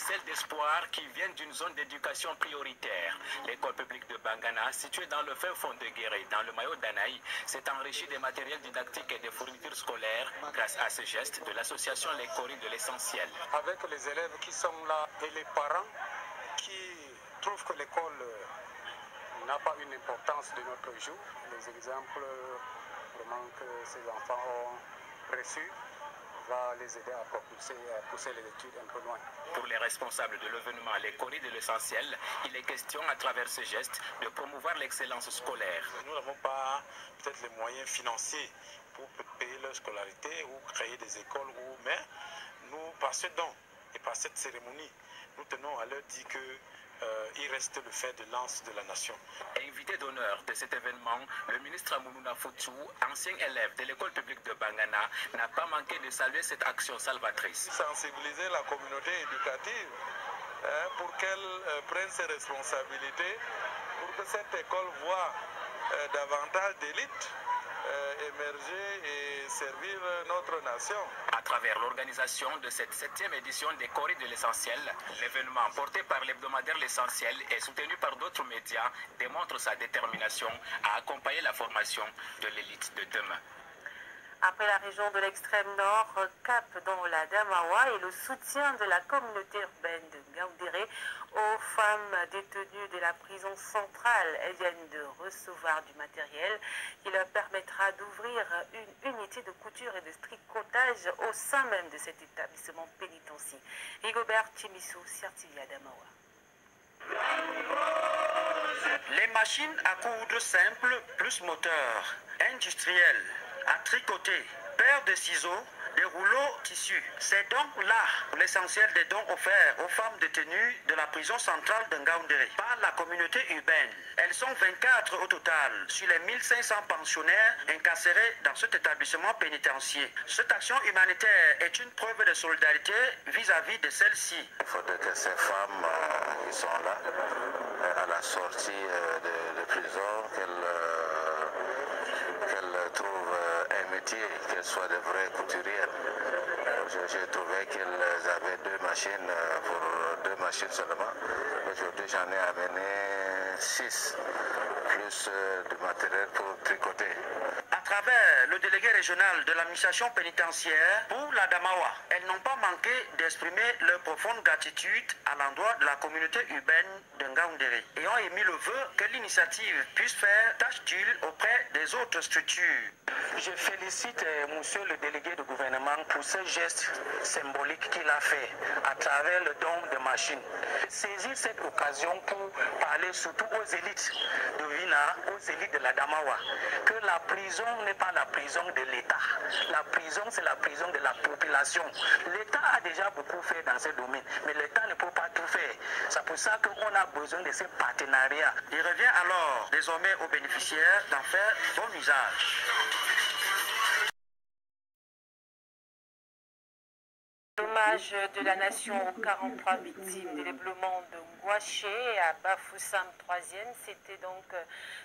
étincelles d'espoir qui viennent d'une zone d'éducation prioritaire. L'école publique de Bangana, située dans le fin fond de Guéré, dans le maillot d'Anaï, s'est enrichie des matériels didactiques et des fournitures scolaires grâce à ce geste de l'association Les Coris de l'Essentiel. Avec les élèves qui sont là et les parents qui trouvent que l'école n'a pas une importance de notre jour, les exemples vraiment que ces enfants ont reçus va les aider à pousser les études un peu loin. Pour les responsables de l'événement Les Coris de l'Essentiel, il est question à travers ce geste de promouvoir l'excellence scolaire. Nous n'avons pas peut-être les moyens financiers pour payer leur scolarité ou créer des écoles, mais nous, par ce don et par cette cérémonie, nous tenons à leur dire qu'il reste le fer de lance de la nation. Invité d'honneur de cet événement, le ministre Amounouna Foutou, ancien élève de l'école publique de Bangana, n'a pas manqué de saluer cette action salvatrice. Sensibiliser la communauté éducative pour qu'elle prenne ses responsabilités, pour que cette école voit davantage d'élites émerger et servir notre nation. À travers l'organisation de cette 7e édition des Coris de l'Essentiel, l'événement porté par l'hebdomadaire L'Essentiel et soutenu par d'autres médias démontre sa détermination à accompagner la formation de l'élite de demain. Après la région de l'extrême nord, cap dans la Damawa et le soutien de la communauté urbaine de Ngaoundéré aux femmes détenues de la prison centrale. Elles viennent de recevoir du matériel qui leur permettra d'ouvrir une unité de couture et de tricotage au sein même de cet établissement pénitentiaire. Rigobert Chimissou, Certilia Damawa. Les machines à coudre simples plus moteur, industrielles, à tricoter, paire de ciseaux, des rouleaux tissus. C'est donc là l'essentiel des dons offerts aux femmes détenues de la prison centrale de Ngaoundéré par la communauté urbaine. Elles sont 24 au total sur les 1500 pensionnaires incarcérés dans cet établissement pénitentiaire. Cette action humanitaire est une preuve de solidarité vis-à-vis de celle-ci. Il faudrait que ces femmes qui sont là, à la sortie de prison, qu'elles trouvent un métier, qu'elles soient de vraies couturières. J'ai trouvé qu'elles avaient deux machines seulement. Aujourd'hui, j'en ai amené 6, plus de matériel pour tricoter. À travers le délégué régional de l'administration pénitentiaire pour la Damawa, elles n'ont pas manqué d'exprimer leur profonde gratitude à l'endroit de la communauté urbaine de Ngaoundéré et ont émis le vœu que l'initiative puisse faire tache d'huile auprès des autres structures. Je félicite monsieur le délégué du gouvernement pour ce geste symbolique qu'il a fait à travers le don de machines. Saisir cette occasion pour parler surtout aux élites de Vina, aux élites de la Damawa, que la prison n'est pas la prison de l'État. La prison, c'est la prison de la population. L'État a déjà beaucoup fait dans ce domaine, mais l'État ne peut pas tout faire. C'est pour ça qu'on a besoin de ces partenariats. Il revient alors désormais aux bénéficiaires d'en faire bon usage. L'hommage de la nation aux 43 victimes de l'éboulement de Ngouaché à Bafoussam 3e, c'était donc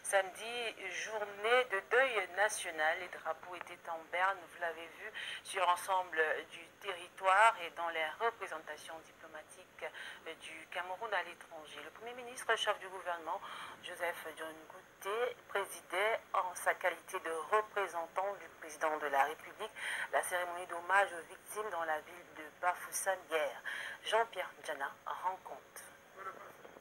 samedi, journée de deuil national. Les drapeaux étaient en berne, vous l'avez vu, sur l'ensemble du territoire et dans les représentations diplomatiques du Cameroun à l'étranger. Le Premier ministre, chef du gouvernement, Joseph John Gouté, présidait en sa qualité de représentant du président de la République la cérémonie d'hommage aux victimes dans la ville de Bafoussam hier. Jean-Pierre Djana rend compte.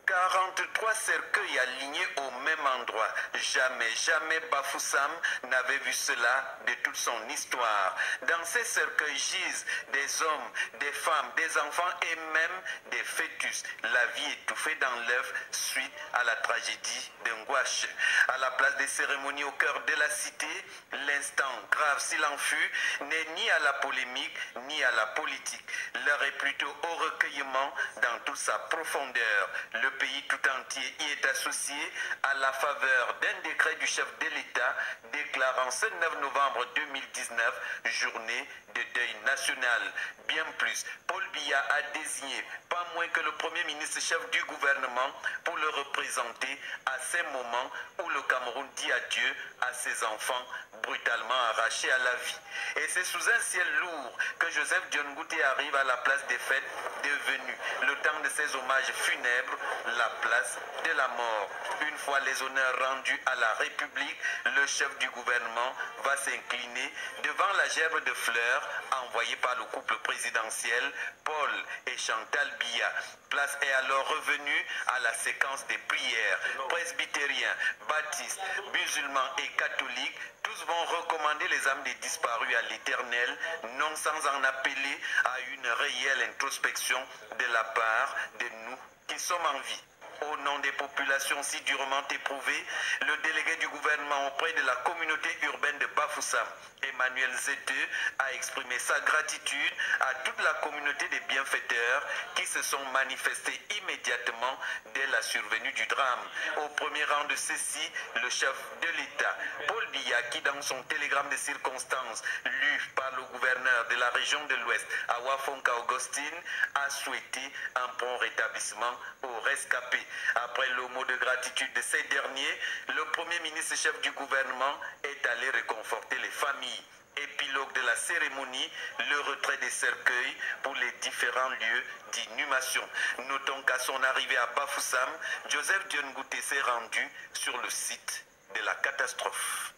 43 cercueils alignés au même endroit. Jamais Bafoussam n'avait vu cela de toute son histoire. Dans ces cercueils gisent des hommes, des femmes, des enfants et même des fœtus. La vie étouffée dans l'œuf suite à la tragédie de Ngouache. À la place des cérémonies au cœur de la cité, l'instant grave s'il en fut n'est ni à la polémique ni à la politique. L'heure est plutôt au recueillement dans toute sa profondeur. Le pays tout entier y est associé à la faveur d'un décret du chef de l'État déclarant ce 9 novembre 2019 journée de deuil national. Bien plus, Paul Biya a désigné pas moins que le Premier ministre chef du gouvernement pour le représenter à ces moments où le Cameroun dit adieu à ses enfants brutalement arrachés à la vie. Et c'est sous un ciel lourd que Joseph Dion Ngouté arrive à la place des fêtes, devenue, le temps de ses hommages funèbres, la place de la mort. Une fois les honneurs rendus à la République, le chef du gouvernement va s'incliner devant la gerbe de fleurs envoyée par le couple présidentiel Paul et Chantal Biya. Place est alors revenue à la séquence des prières. Presbytériens, baptistes, musulmans et catholiques, tous vont recommander les âmes des disparus à l'Éternel, non sans en appeler à une réelle introspection de la part de nous qui sommes en vie. Au nom des populations si durement éprouvées, le délégué du gouvernement auprès de la communauté urbaine de Bafoussam, Emmanuel Zeteux, a exprimé sa gratitude à toute la communauté des bienfaiteurs qui se sont manifestés immédiatement dès la survenue du drame. Au premier rang de ceux-ci, le chef de l'État, Paul Biya, qui dans son télégramme de circonstance lu par le gouverneur de la région de l'Ouest, Awafonka Augustine, a souhaité un bon rétablissement aux rescapés. Après le mot de gratitude de ces derniers, le Premier ministre chef du gouvernement est allé réconforter les familles. Épilogue de la cérémonie, le retrait des cercueils pour les différents lieux d'inhumation. Notons qu'à son arrivée à Bafoussam, Joseph Dion Ngouté s'est rendu sur le site de la catastrophe.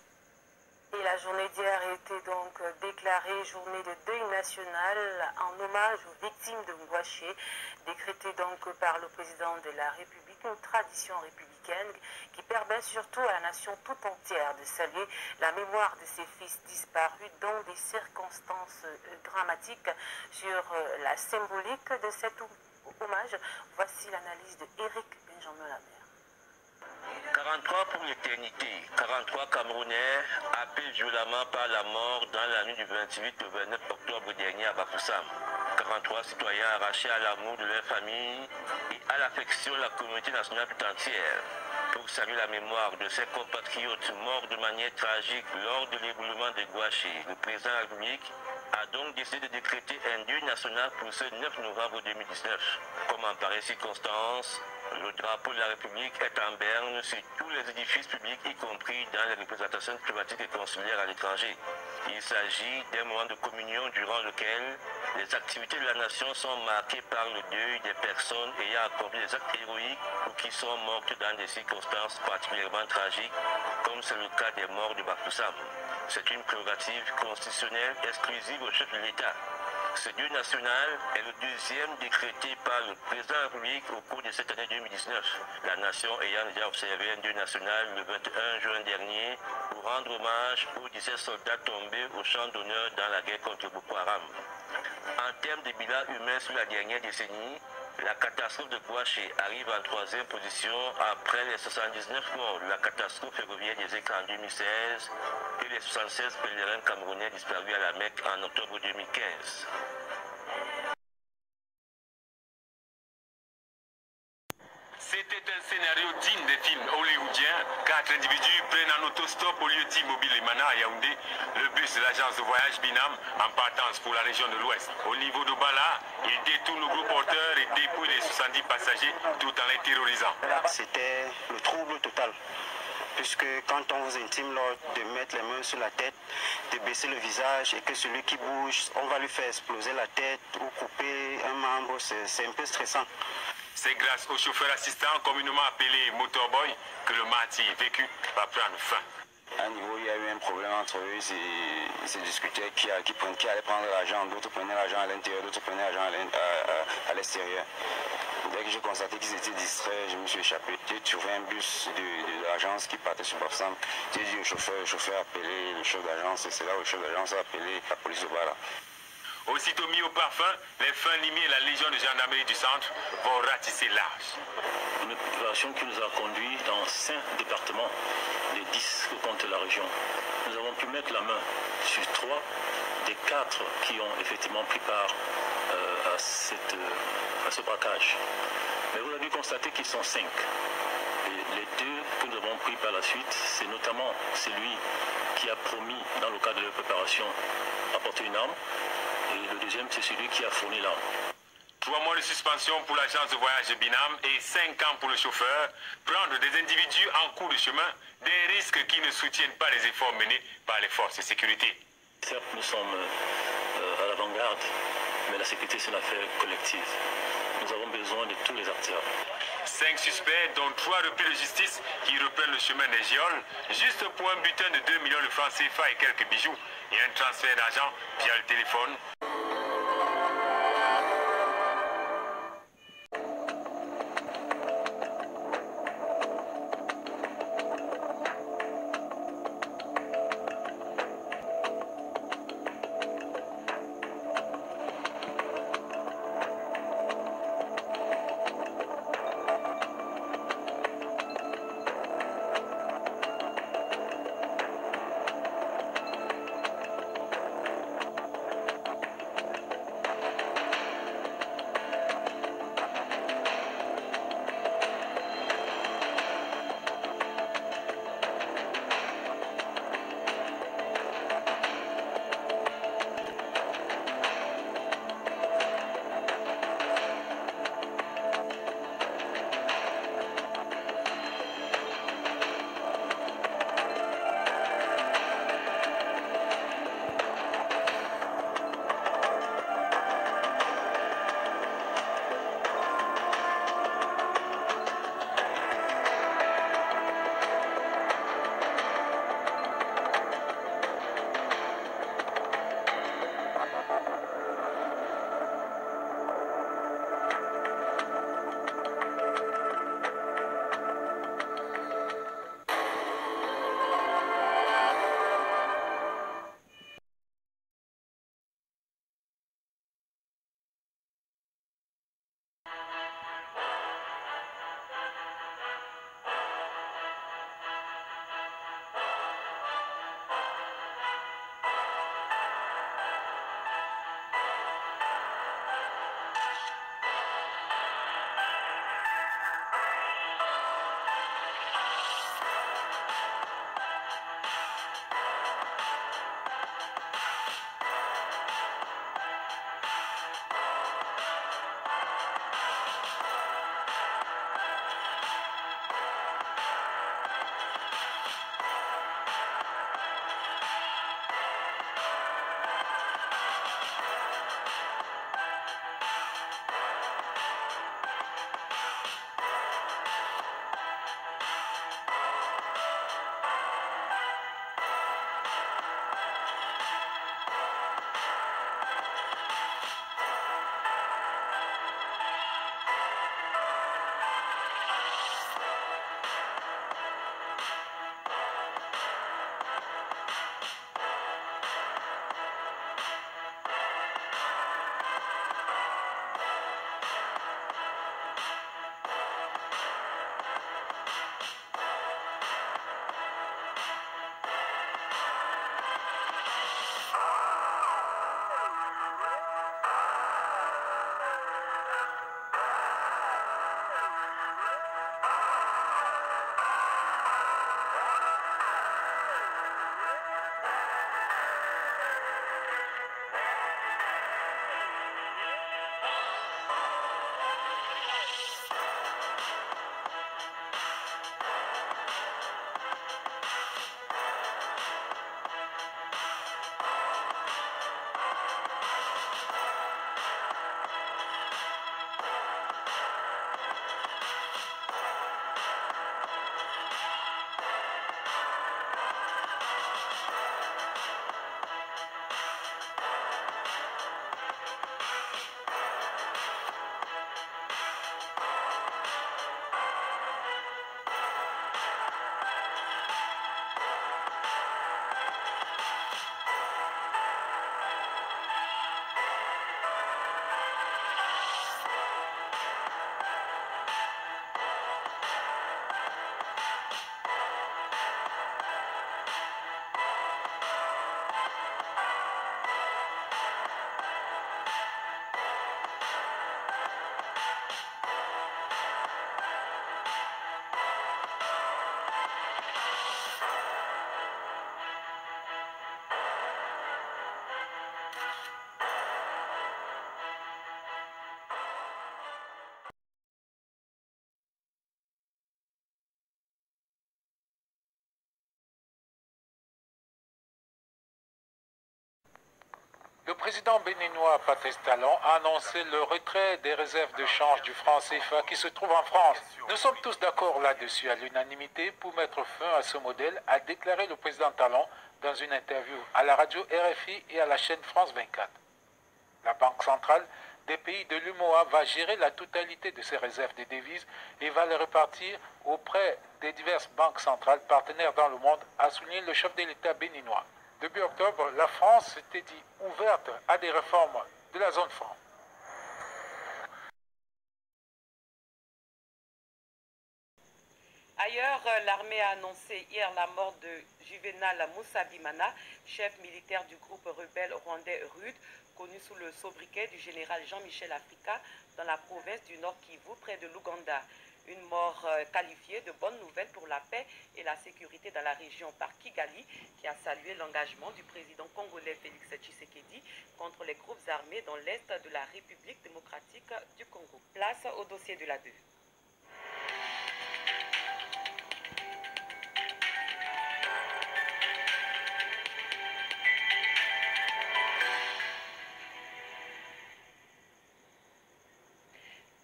Et la journée d'hier a été donc déclarée journée de deuil national en hommage aux victimes de Ngouaché, décrétée donc par le président de la République, une tradition républicaine qui permet surtout à la nation tout entière de saluer la mémoire de ses fils disparus dans des circonstances dramatiques. Sur la symbolique de cet hommage, voici l'analyse de Éric Benjamin Lamère. 43 pour l'éternité, 43 Camerounais appelés violemment par la mort dans la nuit du 28 au 29 octobre dernier à Bafoussam. 43 citoyens arrachés à l'amour de leur famille et à l'affection de la communauté nationale tout entière. Pour saluer la mémoire de ses compatriotes morts de manière tragique lors de l'éboulement de Ngouaché, le président de la République a donc décidé de décréter un deuil national pour ce 9 novembre 2019. Comme en pareille circonstance, le drapeau de la République est en berne sur tous les édifices publics, y compris dans les représentations diplomatiques et consulaires à l'étranger. Il s'agit d'un moment de communion durant lequel les activités de la nation sont marquées par le deuil des personnes ayant accompli des actes héroïques ou qui sont mortes dans des circonstances particulièrement tragiques, comme c'est le cas des morts de Bafoussam. C'est une prérogative constitutionnelle exclusive au chef de l'État. Ce deuil national est le deuxième décrété par le président de la République au cours de cette année 2019. La nation ayant déjà observé un deuil national le 21 juin dernier pour rendre hommage aux 17 soldats tombés au champ d'honneur dans la guerre contre Boko Haram. En termes de bilan humain sur la dernière décennie, la catastrophe de Ngouaché arrive en troisième position après les 79 morts de la catastrophe ferroviaire des écrans en 2016 et les 76 pèlerins camerounais disparus à la Mecque en octobre 2015. C'était un scénario digne des films hollywoodiens. 4 individus prennent un autostop au lieu dit Mobile Emana à Yaoundé, le bus de l'agence de voyage Binam en partance pour la région de l'Ouest. Au niveau de Bala, il détourne le gros porteur et dépouille les 70 passagers tout en les terrorisant. C'était le trouble total. Puisque quand on vous intime de mettre les mains sur la tête, de baisser le visage et que celui qui bouge, on va lui faire exploser la tête ou couper un membre, c'est un peu stressant. C'est grâce au chauffeur assistant, communément appelé Motorboy, que le martyr vécu va prendre fin. À un niveau, il y a eu un problème entre eux, ils se discutaient qui allait prendre l'argent, d'autres prenaient l'argent à l'intérieur, d'autres prenaient l'argent à l'extérieur. Dès que j'ai constaté qu'ils étaient distraits, je me suis échappé. J'ai trouvé un bus de l'agence qui partait sur Bafoussam. J'ai dit au chauffeur, le chauffeur a appelé le chef d'agence, et c'est là où le chef d'agence a appelé la police de Bala. Aussitôt mis au parfum, les fins limiers et la Légion de gendarmerie du centre vont ratisser large. Une opération qui nous a conduit dans 5 départements des 10 que compte la région. Nous avons pu mettre la main sur 3 des 4 qui ont effectivement pris part à ce braquage. Mais vous avez constaté qu'ils sont 5. Et les 2 que nous avons pris par la suite, c'est notamment celui qui a promis, dans le cadre de la préparation, apporter une arme. Et le deuxième, c'est celui qui a fourni l'arme. 3 mois de suspension pour l'agence de voyage Binam et 5 ans pour le chauffeur. Prendre des individus en cours de chemin, des risques qui ne soutiennent pas les efforts menés par les forces de sécurité. Certes, nous sommes à l'avant-garde, mais la sécurité, c'est une affaire collective. Nous avons besoin de tous les acteurs. 5 suspects, dont 3 repris de justice qui reprennent le chemin des Gioles, juste pour un butin de 2 millions de francs CFA et quelques bijoux, et un transfert d'argent via le téléphone. Le président béninois Patrice Talon a annoncé le retrait des réserves de change du franc CFA qui se trouvent en France. Nous sommes tous d'accord là-dessus à l'unanimité pour mettre fin à ce modèle, a déclaré le président Talon dans une interview à la radio RFI et à la chaîne France 24. La Banque centrale des pays de l'UMOA va gérer la totalité de ses réserves de devises et va les répartir auprès des diverses banques centrales partenaires dans le monde, a souligné le chef de l'État béninois. Début octobre, la France s'était dit ouverte à des réformes de la zone franc. Ailleurs, l'armée a annoncé hier la mort de Juvenal Moussa Bimana, chef militaire du groupe rebelle rwandais RUD, connu sous le sobriquet du général Jean-Michel Africa, dans la province du Nord Kivu, près de l'Ouganda. Une mort qualifiée de bonne nouvelle pour la paix et la sécurité dans la région par Kigali, qui a salué l'engagement du président congolais Félix Tshisekedi contre les groupes armés dans l'est de la République démocratique du Congo. Place au dossier de la 2.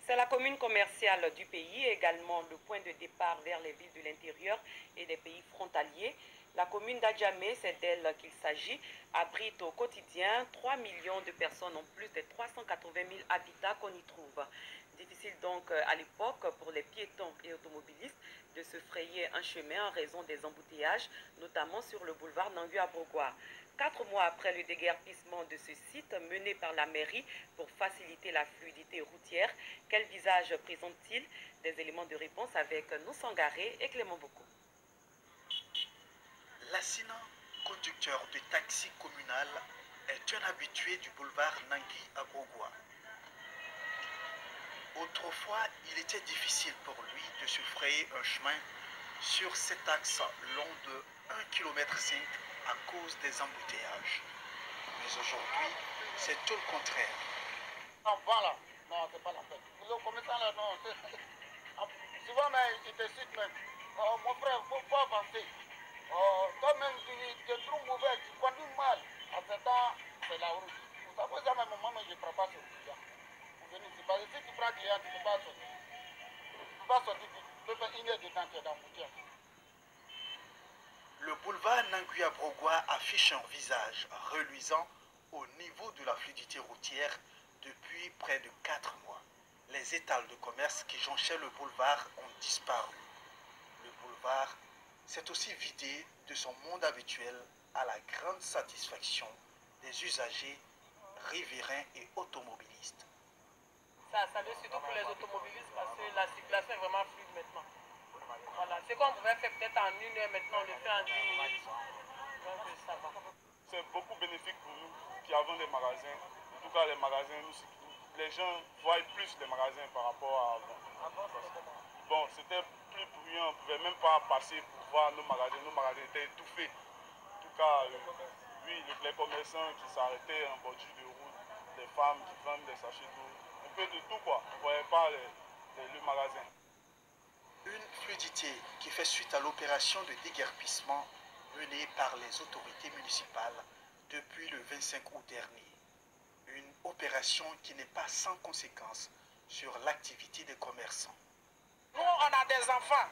C'est la commune commerciale du pays, également le point de départ vers les villes de l'intérieur et des pays frontaliers. La commune d'Adjamé, c'est d'elle qu'il s'agit, abrite au quotidien 3 millions de personnes en plus des 380 000 habitats qu'on y trouve. Difficile donc à l'époque pour les piétons et automobilistes de se frayer un chemin en raison des embouteillages, notamment sur le boulevard Nangua-Brogua. 4 mois après le déguerpissement de ce site mené par la mairie pour faciliter la fluidité routière, quel visage présente-t-il? Des éléments de réponse avec Noussangaré et Clément Boko. Lassina, conducteur de taxi communal, est un habitué du boulevard Nangui à Brogua. Autrefois, il était difficile pour lui de se frayer un chemin sur cet axe long de 1,5 km à cause des embouteillages. Mais aujourd'hui, c'est tout le contraire. Voilà, non, c'est pas la peine. Vous commettez là, non. Souvent, mais il te cite même. Mon frère, il faut avancer. Toi-même, tu es trop mauvais, tu conduis mal. En ce temps, c'est la route. Vous savez, ça, même moi, je ne prends pas sur le client. Vous venez ici, parce que si tu prends le client, tu ne peux pas sortir. Tu ne peux pas sortir, tu peux faire 1 heure de temps, tu es dans le boutique. Le boulevard Nangui-Brogua affiche un visage reluisant au niveau de la fluidité routière depuis près de 4 mois. Les étals de commerce qui jonchaient le boulevard ont disparu. Le boulevard s'est aussi vidé de son monde habituel à la grande satisfaction des usagers, riverains et automobilistes. Ça veut surtout pour les automobilistes parce que la circulation est vraiment fluide maintenant. Voilà, ce qu'on pouvait faire peut-être en 1 heure, maintenant on le fait en 10 minutes. Donc ça va. C'est beaucoup bénéfique pour nous qui avons des magasins. En tout cas, les magasins, les gens voient plus les magasins par rapport à avant. Bon, c'était plus bruyant, on ne pouvait même pas passer pour voir nos magasins. Nos magasins étaient étouffés. En tout cas, oui, les commerçants qui s'arrêtaient en bordure de route, des femmes qui vendent des sachets d'eau, un peu de tout quoi. On ne voyait pas le magasin. Une fluidité qui fait suite à l'opération de déguerpissement menée par les autorités municipales depuis le 25 août dernier. Une opération qui n'est pas sans conséquences sur l'activité des commerçants. Nous, on a des enfants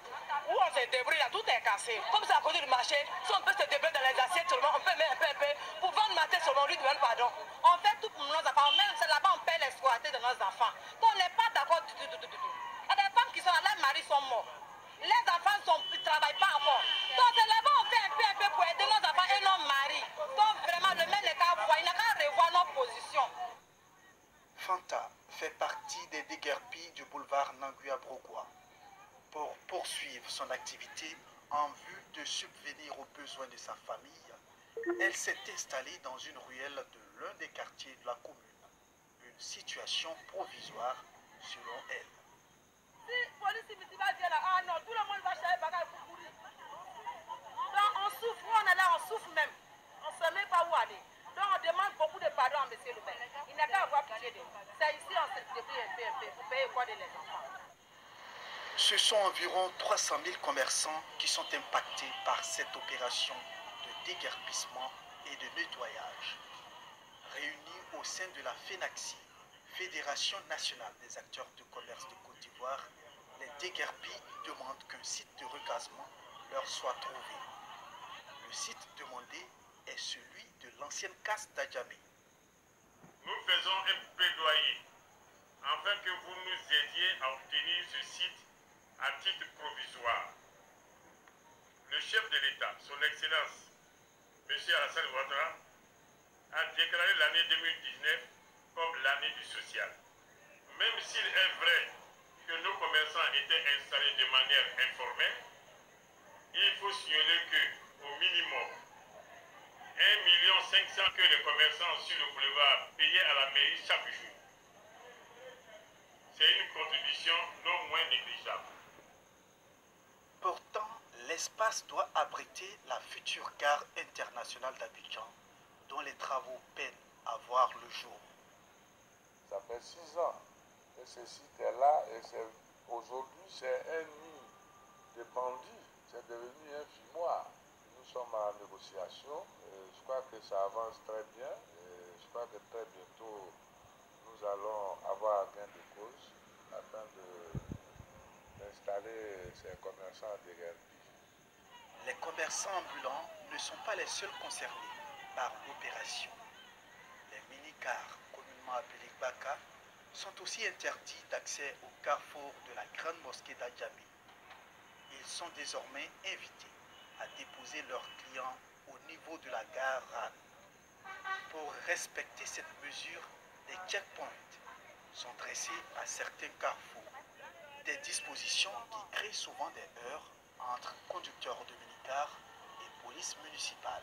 où on se débrouille, tout est cassé. Comme c'est à côté du marché, si on peut se débrouiller dans les assiettes seulement, on peut mettre un peu. Pour vendre matin seulement, lui demande pardon. On fait tout pour nos enfants, même c'est là-bas on paie les squatter de nos enfants. Donc on n'est pas d'accord du tout. Il y a des femmes qui sont là, leurs maris sont morts. Les enfants ne travaillent pas encore. Donc c'est là-bas on fait un peu pour aider nos enfants et nos maris. Donc vraiment, le maire n'est qu'à voir, il n'a qu'à revoir nos positions. Fanta fait partie des déguerpis du boulevard Nangui-Brogua. Pour poursuivre son activité en vue de subvenir aux besoins de sa famille, elle s'est installée dans une ruelle de l'un des quartiers de la commune. Une situation provisoire selon elle. Si police municipale vient là, ah non, tout le monde va chercher bagage pour courir. Donc on souffre, on est là, on souffre même. On ne sait même pas où aller. Donc on demande beaucoup de pardon à monsieur le maire. Il n'a qu'à avoir pitié de nous. C'est ici on se débrouille un peu pour payer quoi de les enfants. Ce sont environ 300 000 commerçants qui sont impactés par cette opération de déguerpissement et de nettoyage. réunis au sein de la FENACSI, Fédération nationale des acteurs de commerce de Côte d'Ivoire, les déguerpis demandent qu'un site de recasement leur soit trouvé. Le site demandé est celui de l'ancienne casse d'Adjamé. Nous faisons un plaidoyer afin que vous nous aidiez à obtenir ce site à titre provisoire. Le chef de l'État, son Excellence, M. Alassane Ouattara, a déclaré l'année 2019 comme l'année du social. Même s'il est vrai que nos commerçants étaient installés de manière informelle, il faut signaler que, au minimum, 1 500 000 que les commerçants sur le boulevard payaient à la mairie chaque jour. C'est une contribution non moins négligeable. Pourtant, l'espace doit abriter la future gare internationale d'Abidjan, dont les travaux peinent à voir le jour. Ça fait 6 ans que ce site est là et aujourd'hui c'est un nid de bandits, c'est devenu un fumoir. Nous sommes en négociation, je crois que ça avance très bien et je crois que très bientôt nous allons avoir gain de cause afin d'installer ces commerçants déguerpis. Les commerçants ambulants ne sont pas les seuls concernés par l'opération. Les mini-cars, communément appelés Baka, sont aussi interdits d'accès au carrefour de la grande mosquée d'Adjamé. Ils sont désormais invités à déposer leurs clients au niveau de la gare RAN. Pour respecter cette mesure, des checkpoints sont dressés à certains carrefours. Des dispositions qui créent souvent des heurts entre conducteurs de mini-cars et police municipale.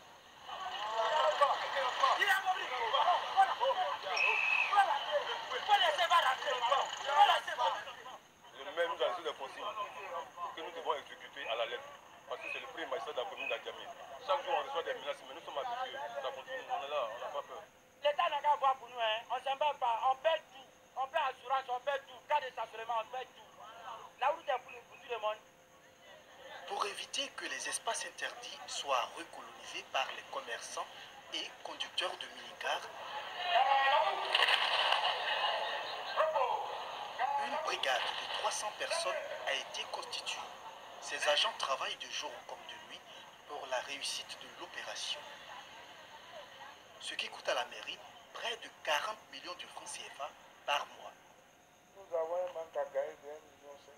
Le maire nous a reçu des consignes que nous devons exécuter à la lettre. Parce que c'est le premier magistrat de la commune d'Adjamé. Chaque jour on reçoit des menaces, mais nous sommes habitués. Ça continue, on est là, on n'a pas peur. L'État n'a qu'à voir pour nous, hein. On ne s'en bat pas, on paie tout. On paie assurance, on paie tout. Cas de stationnement, on paie tout. La route est pour tout le monde. Pour éviter que les espaces interdits soient recolonisés par les commerçants et conducteurs de mini-cars, une brigade de 300 personnes a été constituée. Ces agents travaillent de jour comme de nuit pour la réussite de l'opération. Ce qui coûte à la mairie près de 40 millions de francs CFA par mois. Nous avons un manque à gagner de 1,5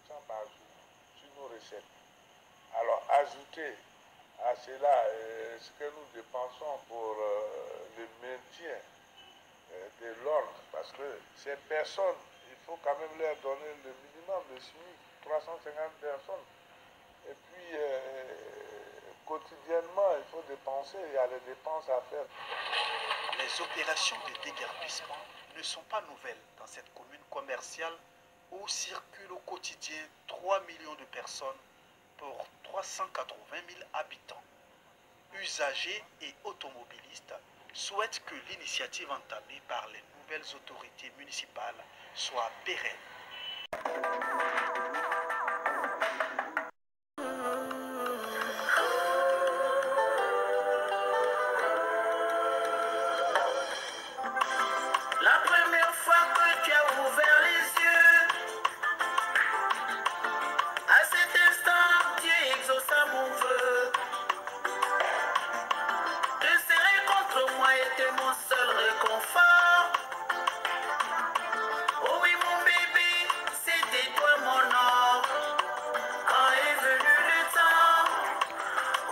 million par jour sur nos recettes. Alors, ajouter à cela ce que nous dépensons pour le maintien de l'ordre, parce que ces personnes, il faut quand même leur donner le minimum de SMIC, 350 personnes. Et puis, quotidiennement, il faut dépenser, il y a des dépenses à faire. Les opérations de déguerpissement ne sont pas nouvelles dans cette commune commerciale où circulent au quotidien 3 millions de personnes pour 380 000 habitants. Usagers et automobilistes souhaitent que l'initiative entamée par les nouvelles autorités municipales soit pérenne. La première fois que tu as ouvert les yeux, à cet instant, Dieu exauça mon vœu. Te serrer contre moi était mon seul réconfort. Oh oui, mon bébé, c'était toi mon or. Quand est venu le temps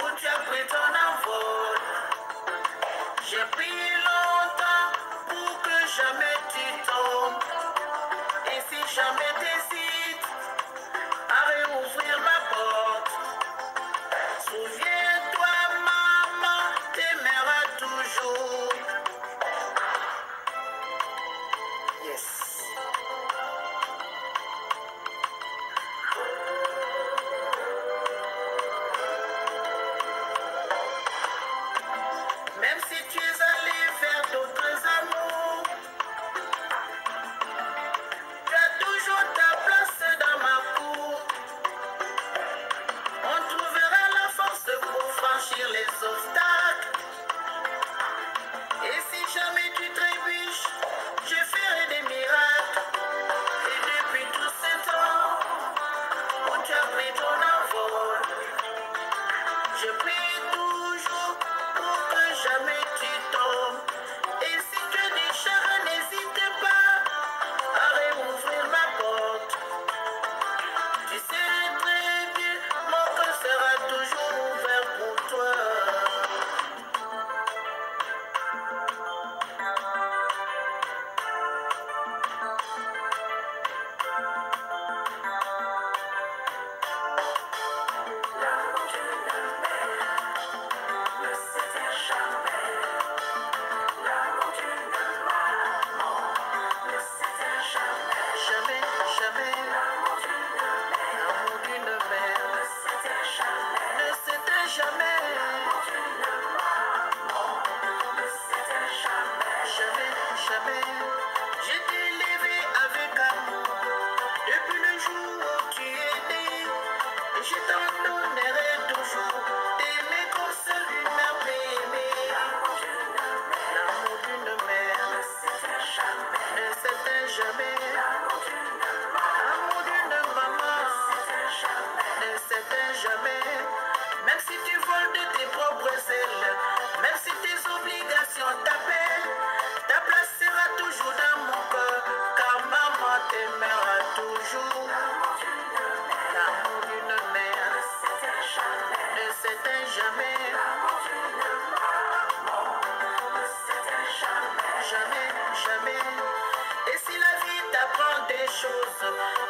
où tu as pris ton envol, j'ai prié longtemps pour que jamais tu tombes. Et si jamais t'hésites à réouvrir ma porte, souviens-toi, maman t'aimera toujours. Yes. Même si tu es allé vers d'autres amours, tu as toujours ta place dans ma cour. Seigneur.